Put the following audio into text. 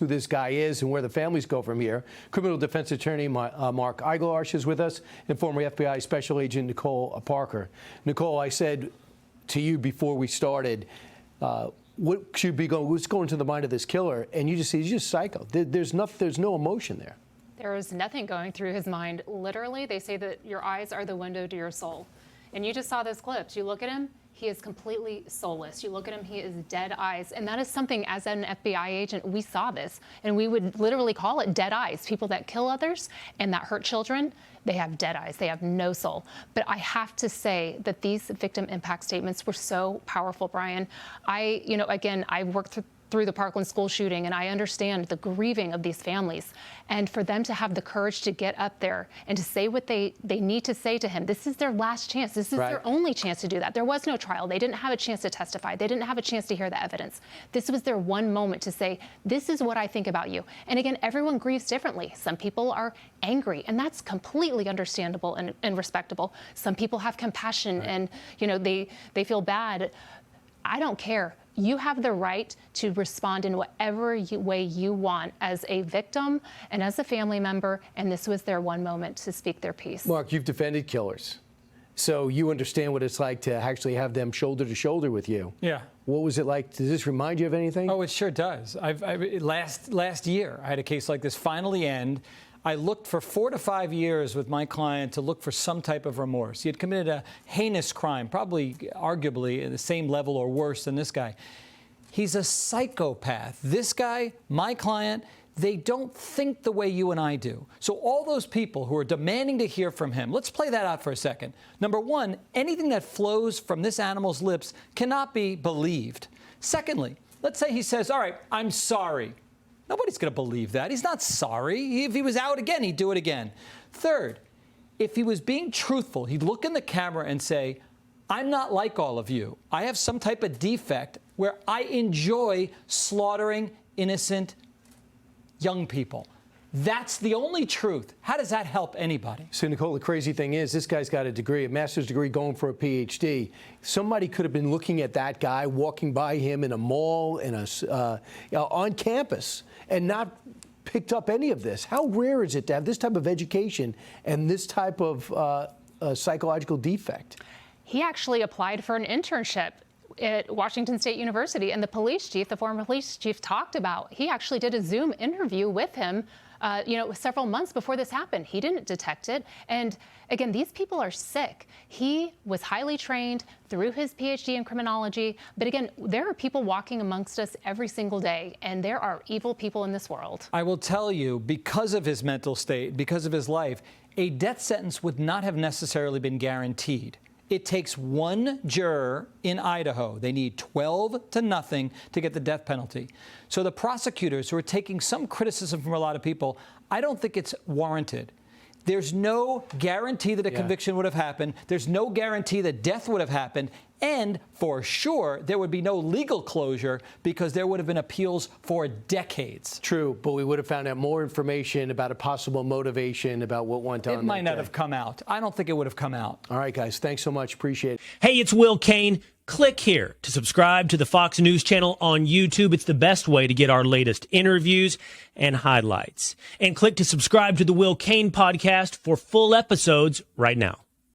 who this guy is and where the families go from here. Criminal defense attorney Mark Eiglarsh is with us, and former FBI Special Agent Nicole Parker. Nicole, I said to you before we started, what's going to the mind of this killer? And you just say he's just psycho. There's no emotion there. There is nothing going through his mind. Literally, they say that your eyes are the window to your soul. And you just saw those clips. You look at him, he is completely soulless. You look at him, he is dead eyes. And that is something, as an FBI agent, we saw this. And we would literally call it dead eyes. People that kill others and that hurt children, they have dead eyes. They have no soul. But I have to say that these victim impact statements were so powerful, Brian. I worked through the Parkland school shooting, and I understand the grieving of these families. And for them to have the courage to get up there and to say what they need to say to him, this is their last chance. This is their only chance to do that. There was no trial. They didn't have a chance to testify. They didn't have a chance to hear the evidence. This was their one moment to say, this is what I think about you. And again, everyone grieves differently. Some people are angry, and that's completely understandable and respectable. Some people have compassion and, they feel bad. I don't care. You have the right to respond in whatever way you want as a victim and as a family member, and this was their one moment to speak their piece. Mark, you've defended killers, so you understand what it's like to actually have them shoulder to shoulder with you. Yeah. What was it like? Does this remind you of anything? Oh, it sure does. Last year, I had a case like this finally end. I looked for 4 to 5 years with my client to look for some type of remorse. He had committed a heinous crime, probably arguably at the same level or worse than this guy. He's a psychopath. This guy, my client, they don't think the way you and I do. So all those people who are demanding to hear from him, let's play that out for a second. Number one, anything that flows from this animal's lips cannot be believed. Secondly, let's say he says, all right, I'm sorry. Nobody's going to believe that. He's not sorry. If he was out again, he'd do it again. Third, if he was being truthful, he'd look in the camera and say, I'm not like all of you. I have some type of defect where I enjoy slaughtering innocent young people. That's the only truth. How does that help anybody? So, Nicole, the crazy thing is this guy's got a master's degree going for a PhD. Somebody could have been looking at that guy walking by him in a mall, on campus, and not picked up any of this. How rare is it to have this type of education and this type of psychological defect? He actually applied for an internship at Washington State University, and the police chief, the former police chief, talked about, he actually did a Zoom interview with him several months before this happened. He didn't detect it. And again, these people are sick. He was highly trained through his PhD in criminology. But again, there are people walking amongst us every single day, and there are evil people in this world. I will tell you, because of his mental state, because of his life, a death sentence would not have necessarily been guaranteed. It takes one juror in Idaho. They need 12 to nothing to get the death penalty. So the prosecutors, who are taking some criticism from a lot of people, I don't think it's warranted. There's no guarantee that a conviction would have happened. There's no guarantee that death would have happened. And for sure, there would be no legal closure because there would have been appeals for decades. True, but we would have found out more information about a possible motivation about what went on. It might not have come out. I don't think it would have come out. All right, guys. Thanks so much. Appreciate it. Hey, it's Will Cain. Click here to subscribe to the Fox News channel on YouTube. It's the best way to get our latest interviews and highlights. And click to subscribe to the Will Cain podcast for full episodes right now.